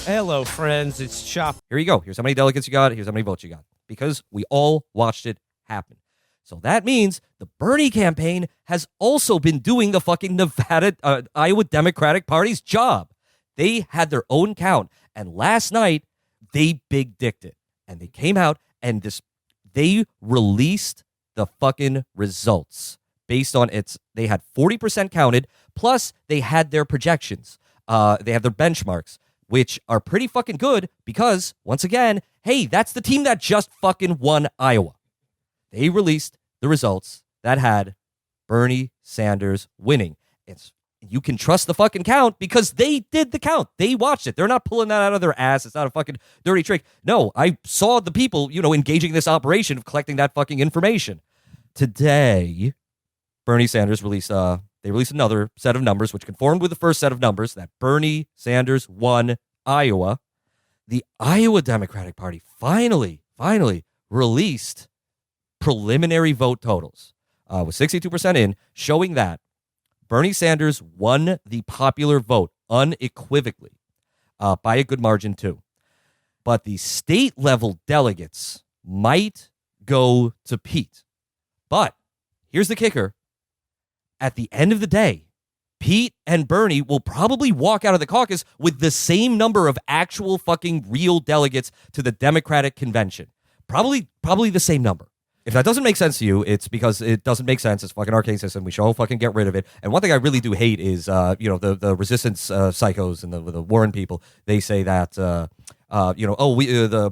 Hello, friends. It's Chapo. Here you go. Here's how many delegates you got. Here's how many votes you got. Because we all watched it happen. So that means the Bernie campaign has also been doing the fucking Iowa Democratic Party's job. They had their own count. And last night, they big dicked it. And they came out and they released the fucking results based on they had 40% counted, plus they had their projections. They have their benchmarks, which are pretty fucking good because, once again, hey, that's the team that just fucking won Iowa. They released the results that had Bernie Sanders winning. You can trust the fucking count because they did the count. They watched it. They're not pulling that out of their ass. It's not a fucking dirty trick. No, I saw the people, engaging in this operation of collecting that fucking information. Today, Bernie Sanders released another set of numbers which conformed with the first set of numbers that Bernie Sanders won Iowa. The Iowa Democratic Party finally released preliminary vote totals with 62% in, showing that Bernie Sanders won the popular vote unequivocally by a good margin too. But the state level delegates might go to Pete. But here's the kicker. At the end of the day, Pete and Bernie will probably walk out of the caucus with the same number of actual fucking real delegates to the Democratic convention. Probably the same number. If that doesn't make sense to you, it's because it doesn't make sense. It's a fucking arcane system. We should all fucking get rid of it. And one thing I really do hate is, the resistance psychos and the Warren people. They say that, the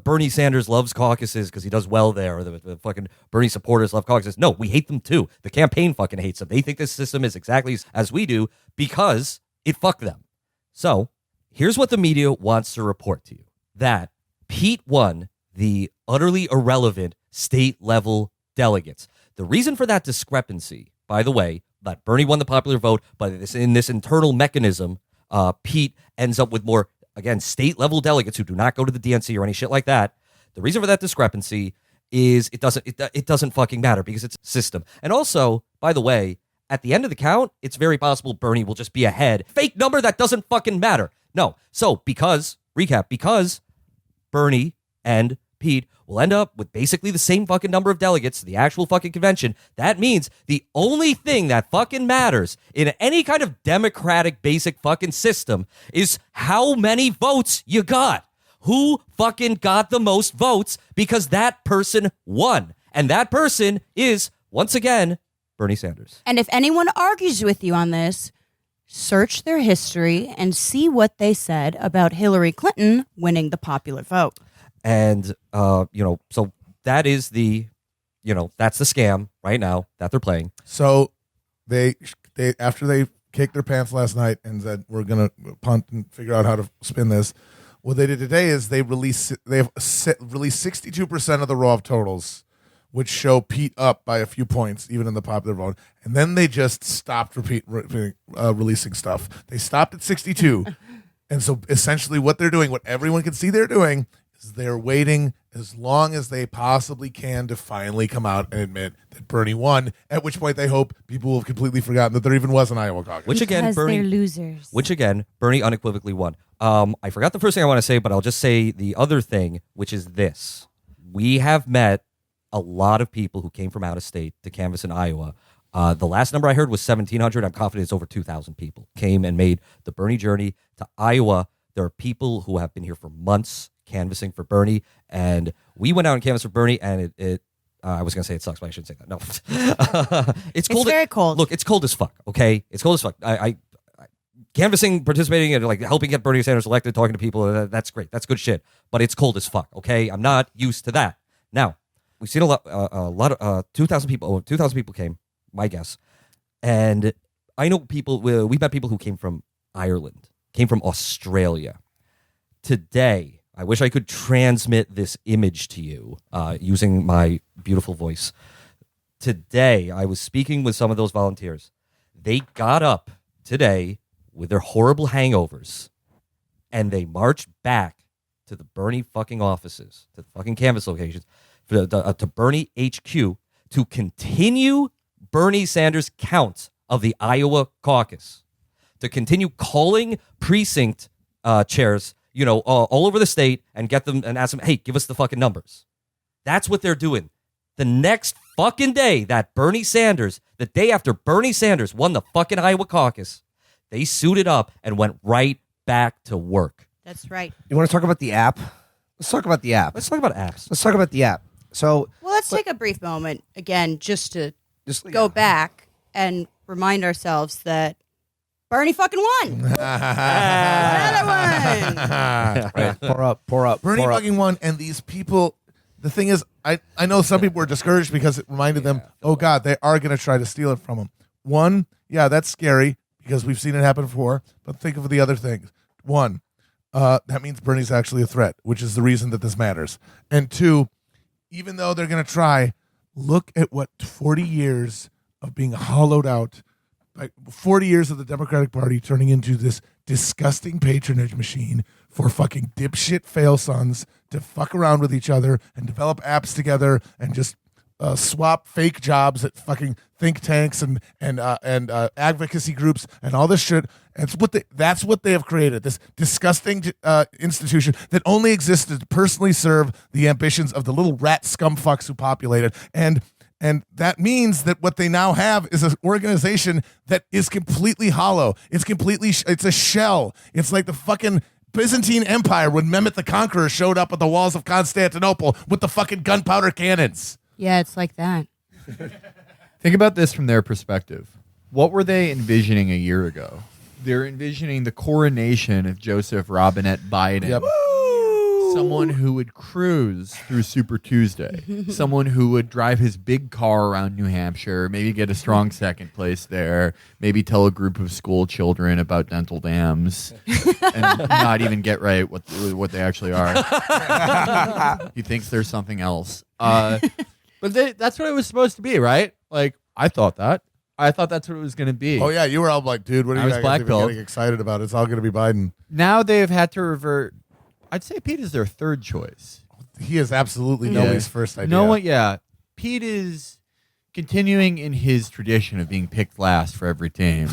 Bernie Sanders loves caucuses because he does well there. Or the fucking Bernie supporters love caucuses. No, we hate them too. The campaign fucking hates them. They think this system is exactly as we do because it fucked them. So here's what the media wants to report to you. That Pete won the utterly irrelevant state-level delegates. The reason for that discrepancy, by the way, that Bernie won the popular vote, but in this internal mechanism, Pete ends up with more, again, state-level delegates who do not go to the DNC or any shit like that. The reason for that discrepancy is it doesn't fucking matter because it's a system. And also, by the way, at the end of the count, it's very possible Bernie will just be ahead. Fake number that doesn't fucking matter. No. So because Bernie and Pete will end up with basically the same fucking number of delegates to the actual fucking convention. That means the only thing that fucking matters in any kind of democratic basic fucking system is how many votes you got. Who fucking got the most votes because that person won. And that person is, once again, Bernie Sanders. And if anyone argues with you on this, search their history and see what they said about Hillary Clinton winning the popular vote. And, so that is that's the scam right now that they're playing. So they after they kicked their pants last night and said, we're going to punt and figure out how to spin this. What they did today is they released 62% of the raw totals, which show Pete up by a few points, even in the popular vote. And then they just stopped releasing stuff. They stopped at 62. And so essentially what they're doing, what everyone can see they're doing, is they're waiting as long as they possibly can to finally come out and admit that Bernie won, at which point they hope people will have completely forgotten that there even was an Iowa caucus. Which again, they're losers. Bernie unequivocally won. I forgot the first thing I want to say, but I'll just say the other thing, which is this. We have met a lot of people who came from out of state to canvass in Iowa. The last number I heard was 1,700. I'm confident it's over 2,000 people came and made the Bernie journey to Iowa. There are people who have been here for months canvassing for Bernie, and we went out and canvassed for Bernie, and I was going to say it sucks, but I shouldn't say that. No. It's cold. It's very cold. Look, it's cold as fuck, okay? It's cold as fuck. I canvassing, participating, and like helping get Bernie Sanders elected, talking to people, that's great. That's good shit. But it's cold as fuck, okay? I'm not used to that. Now, we've seen a lot of 2,000 people. 2,000 people came, my guess. And I know people, we met people who came from Ireland, came from Australia. Today, I wish I could transmit this image to you using my beautiful voice. Today, I was speaking with some of those volunteers. They got up today with their horrible hangovers, and they marched back to the Bernie fucking offices, to the fucking canvas locations, to Bernie HQ to continue Bernie Sanders' count of the Iowa caucus, to continue calling precinct chairs all over the state and get them and ask them, hey, give us the fucking numbers. That's what they're doing. The next fucking day that the day after Bernie Sanders won the fucking Iowa caucus, they suited up and went right back to work. That's right. You want to talk about the app? Let's talk about the app. Let's talk about apps. Let's talk about the app. So, Well, let's take a brief moment again just to just go back and remind ourselves that Bernie fucking won. Another one. Right. Pour up. Bernie fucking won, and these people. The thing is, I know some people were discouraged because it reminded them, oh God, they are going to try to steal it from them. One, yeah, that's scary because we've seen it happen before. But think of the other things. One, that means Bernie's actually a threat, which is the reason that this matters. And two, even though they're going to try, look at what 40 years of being hollowed out, like 40 years of the Democratic Party turning into this disgusting patronage machine for fucking dipshit fail sons to fuck around with each other and develop apps together and just swap fake jobs at fucking think tanks and advocacy groups and all this shit. That's what they have created, this disgusting institution that only existed to personally serve the ambitions of the little rat scumfucks who populate it. And that means that what they now have is an organization that is completely hollow. It's it's a shell. It's like the fucking Byzantine Empire when Mehmet the Conqueror showed up at the walls of Constantinople with the fucking gunpowder cannons. Yeah, it's like that. Think about this from their perspective. What were they envisioning a year ago? They're envisioning the coronation of Joseph Robinette Biden. Yep. Someone who would cruise through Super Tuesday. Someone who would drive his big car around New Hampshire, maybe get a strong second place there, maybe tell a group of school children about dental dams, and not even get right what they actually are. He thinks there's something else. But that's what it was supposed to be, right? Like, I thought that. I thought that's what it was going to be. Oh, yeah, you were all like, dude, what are I you was guys black even pilled. getting excited about? It's all going to be Biden. Now they have had to revert. I'd say Pete is their third choice. He is absolutely nobody's first idea. No one, yeah. Pete is continuing in his tradition of being picked last for every team.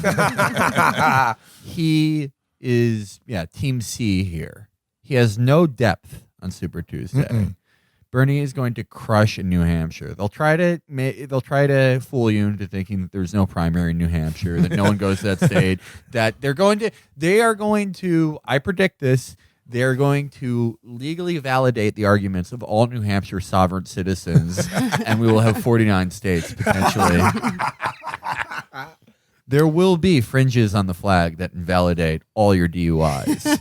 He is, Team C here. He has no depth on Super Tuesday. Bernie is going to crush in New Hampshire. They'll try to fool you into thinking that there's no primary in New Hampshire, that no one goes to that state, that they are going to, I predict this, they're going to legally validate the arguments of all New Hampshire sovereign citizens, and we will have 49 states, potentially. There will be fringes on the flag that invalidate all your DUIs.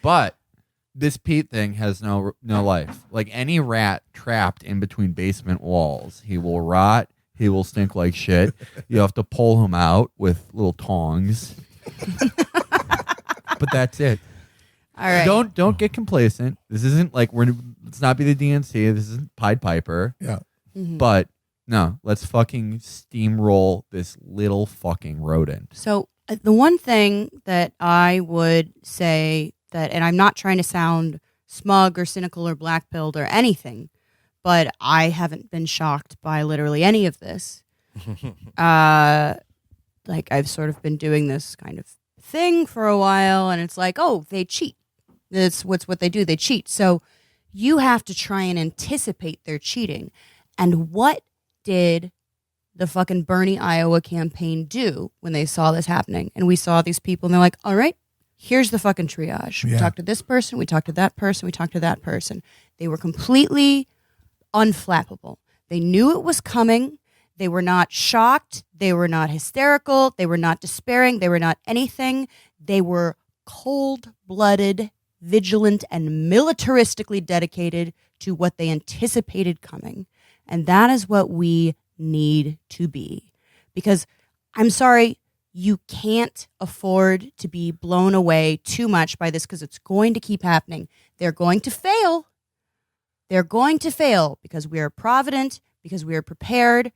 But this Pete thing has no life. Like any rat trapped in between basement walls, he will rot, he will stink like shit. You have to pull him out with little tongs. But that's it. All right. Don't get complacent. This isn't like let's not be the DNC. This isn't Pied Piper. Yeah. But no, let's fucking steamroll this little fucking rodent. So the one thing that I would say that, and I'm not trying to sound smug or cynical or black-pilled or anything, but I haven't been shocked by literally any of this. Like I've sort of been doing this kind of thing for a while, and it's like, oh, they cheat. That's what they do. They cheat. So you have to try and anticipate their cheating. And what did the fucking Bernie Iowa campaign do when they saw this happening? And we saw these people, and they're like, all right, here's the fucking triage. We talked to this person. We talked to that person. We talked to that person. They were completely unflappable. They knew it was coming. They were not shocked. They were not hysterical. They were not despairing. They were not anything. They were cold-blooded, vigilant, and militaristically dedicated to what they anticipated coming. And that is what we need to be. Because I'm sorry, you can't afford to be blown away too much by this because it's going to keep happening. They're going to fail. They're going to fail because we are provident, because we are prepared,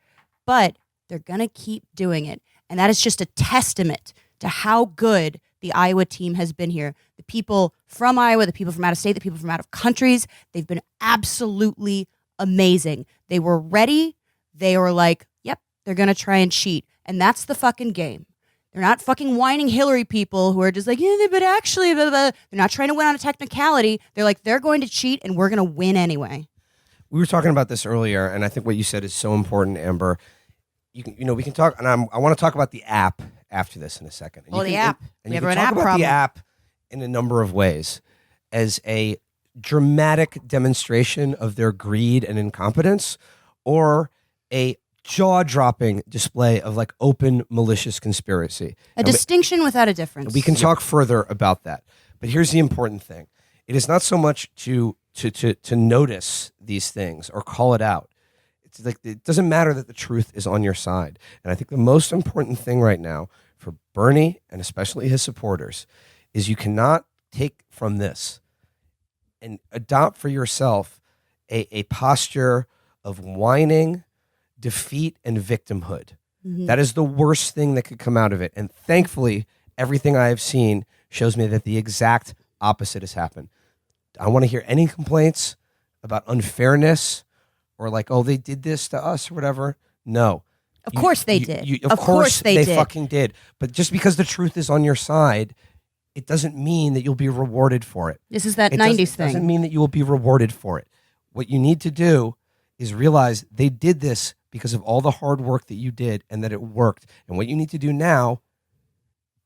but they're going to keep doing it. And that is just a testament to how good the Iowa team has been here. The people from Iowa, the people from out of state, the people from out of countries, they've been absolutely amazing. They were ready. They were like, yep, they're going to try and cheat. And that's the fucking game. They're not fucking whining Hillary people who are just like, yeah, but actually, blah, blah. They're not trying to win on a technicality. They're like, they're going to cheat and we're going to win anyway. We were talking about this earlier, and I think what you said is so important, Amber. We can talk, and I want to talk about the app after this in a second. And Oh, the app. And We you have can an talk app about problem. the app in a number of ways as a dramatic demonstration of their greed and incompetence, or a jaw-dropping display of like open malicious conspiracy. A distinction without a difference. We can talk further about that, but here's the important thing: it is not so much to notice these things or call it out. It's like it doesn't matter that the truth is on your side. And I think the most important thing right now for Bernie and especially his supporters is you cannot take from this and adopt for yourself a posture of whining, defeat, and victimhood. That is the worst thing that could come out of it. And thankfully, everything I have seen shows me that the exact opposite has happened. I want to hear any complaints about unfairness or like, oh, they did this to us or whatever. No. Of course they did. Of course they fucking did. But just because the truth is on your side, it doesn't mean that you'll be rewarded for it. This is that It 90s thing. doesn't mean that you will be rewarded for it. What you need to do is realize they did this because of all the hard work that you did and that it worked. And what you need to do now,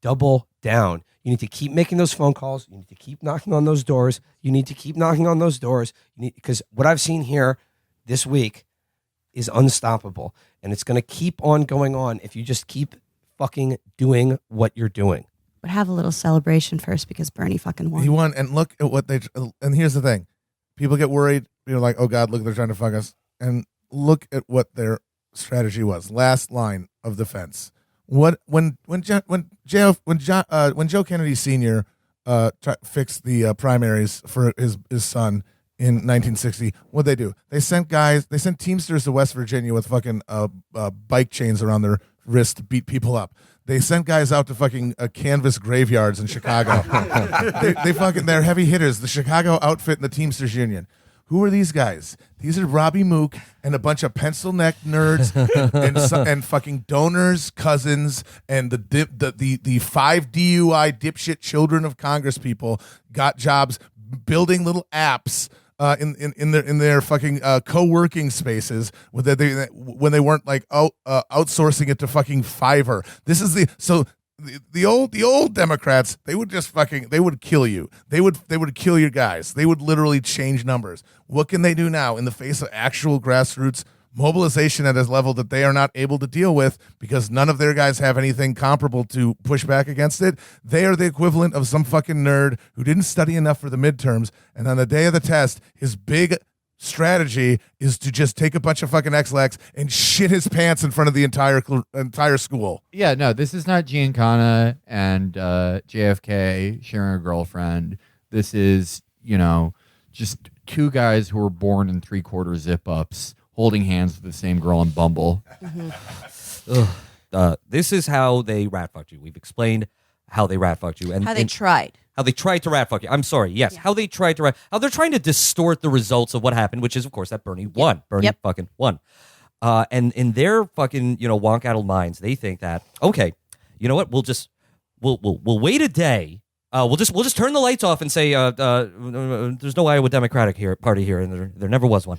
double down. You need to keep making those phone calls. You need to keep knocking on those doors. You need to keep knocking on those doors. Because what I've seen here this week is unstoppable. And it's going to keep on going on if you just keep fucking doing what you're doing. But have a little celebration first because Bernie fucking won. He won, and look at what they. And here's the thing: people get worried. You're like, "Oh God, look, they're trying to fuck us." And look at what their strategy was. Last line of defense. What when Joe Kennedy Sr. Fixed the primaries for his son in 1960? What'd they do? They sent Teamsters to West Virginia with fucking bike chains around their wrist to beat people up. They sent guys out to fucking canvas graveyards in Chicago. They're heavy hitters. The Chicago outfit and the Teamsters Union. Who are these guys? These are Robbie Mook and a bunch of pencil neck nerds and fucking donors, cousins, and the 5 DUI dipshit children of Congress people got jobs building little apps in their fucking co-working spaces when they weren't like outsourcing it to fucking Fiverr. This is the old Democrats. They would kill you. They would kill your guys. They would literally change numbers. What can they do now in the face of actual grassroots mobilization at a level that they are not able to deal with because none of their guys have anything comparable to push back against it? They are the equivalent of some fucking nerd who didn't study enough for the midterms, and on the day of the test, his big strategy is to just take a bunch of fucking X-Lax and shit his pants in front of the entire school. Yeah, no, this is not Giancana and JFK sharing a girlfriend. This is, just two guys who were born in 3/4 zip-ups holding hands with the same girl in Bumble. This is how they rat fucked you. We've explained how they rat fucked you. And How they tried. How they tried to rat fuck you. I'm sorry. Yes. Yeah. How they tried to how they're trying to distort the results of what happened, which is, of course, that Bernie won. Bernie fucking won. And in their fucking, wonk-addled minds, they think that, okay, you know what? We'll wait a day. We'll just turn the lights off and say there's no Iowa Democratic Party here, and there never was one.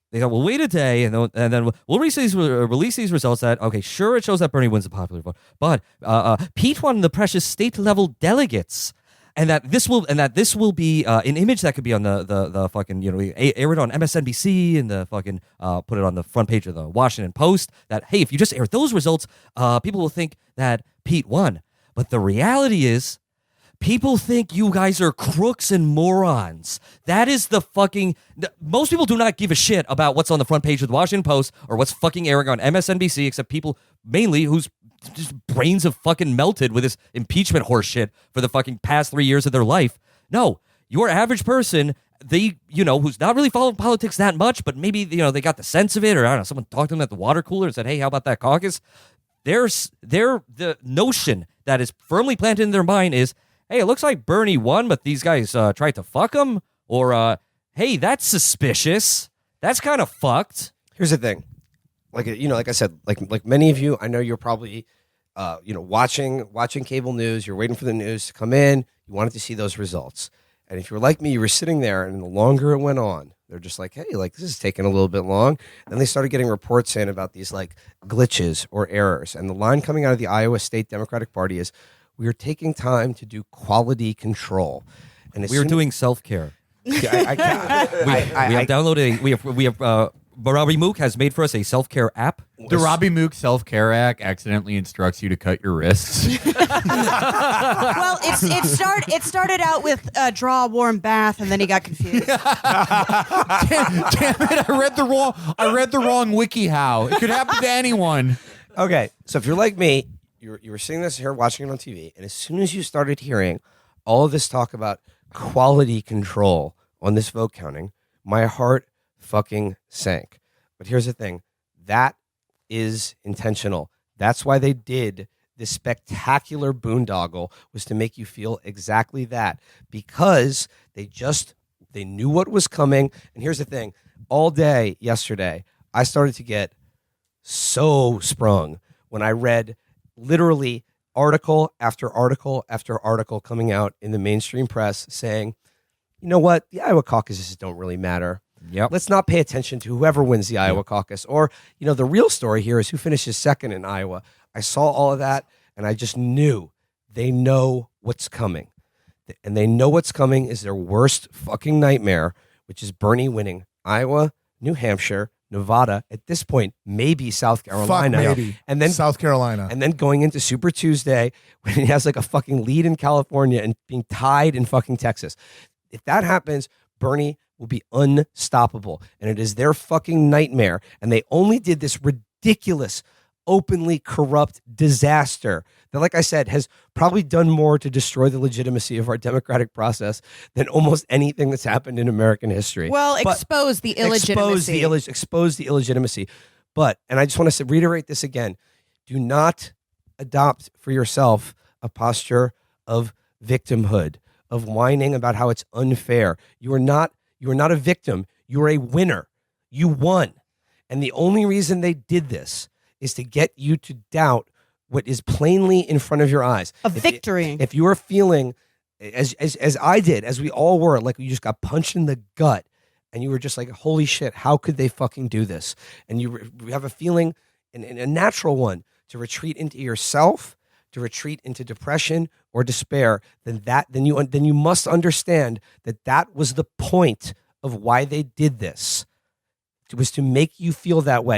They go, we'll wait a day, and then we'll release these results that, okay, sure, it shows that Bernie wins the popular vote, but Pete won the precious state-level delegates, and that this will be an image that could be on the fucking, air it on MSNBC and the fucking put it on the front page of the Washington Post, that, hey, if you just air those results, people will think that Pete won. But the reality is, people think you guys are crooks and morons. That is the fucking... Most people do not give a shit about what's on the front page of the Washington Post or what's fucking airing on MSNBC, except people mainly whose just brains have fucking melted with this impeachment horse shit for the fucking past 3 years of their life. No, your average person, who's not really following politics that much, but maybe, they got the sense of it, or I don't know, someone talked to them at the water cooler and said, hey, how about that caucus? The notion that is firmly planted in their mind is, hey, it looks like Bernie won, but these guys tried to fuck him. Or, hey, that's suspicious. That's kind of fucked. Here's the thing. Like I said, like many of you, I know you're probably watching cable news. You're waiting for the news to come in. You wanted to see those results. And if you were like me, you were sitting there, and the longer it went on, they're just like, hey, like this is taking a little bit long. And they started getting reports in about these like glitches or errors. And the line coming out of the Iowa State Democratic Party is, we are taking time to do quality control. And as We are soon- doing self-care. I can't. We have downloaded. We have. Barabi Mook has made for us a self-care app. The Robbie Mook self-care act accidentally instructs you to cut your wrists. Well, it started out with draw a warm bath, and then he got confused. Damn it! I read the wrong WikiHow. It could happen to anyone. Okay, so if you're like me, you were sitting this here watching it on TV, and as soon as you started hearing all of this talk about quality control on this vote counting, my heart fucking sank. But here's the thing, that is intentional. That's why they did this spectacular boondoggle, was to make you feel exactly that, because they knew what was coming. And here's the thing, all day yesterday, I started to get so sprung when I read literally article after article after article coming out in the mainstream press saying, you know what, the Iowa caucuses don't really matter. Yep. Let's not pay attention to whoever wins the Iowa caucus. Or, the real story here is who finishes second in Iowa. I saw all of that, and I just knew they know what's coming. And they know what's coming is their worst fucking nightmare, which is Bernie winning Iowa, New Hampshire, Nevada, at this point, maybe South Carolina. maybe. And then South Carolina. and then going into Super Tuesday when he has like a fucking lead in California and being tied in fucking Texas. If that happens, Bernie will be unstoppable. And it is their fucking nightmare. And they only did this ridiculous, openly corrupt disaster that, like I said, has probably done more to destroy the legitimacy of our democratic process than almost anything that's happened in American history. Well, But- expose the illegitimacy. expose the illegitimacy. But, and I just want to reiterate this again, do not adopt for yourself a posture of victimhood, of whining about how it's unfair. You are not a victim. You are a winner. You won. And the only reason they did this is to get you to doubt what is plainly in front of your eyes. A victory. If you are feeling, as I did, as we all were, like you just got punched in the gut, and you were just like, holy shit, how could they fucking do this? And you have a feeling, and a natural one, to retreat into yourself, to retreat into depression or despair, then you must understand that was the point of why they did this. It was to make you feel that way.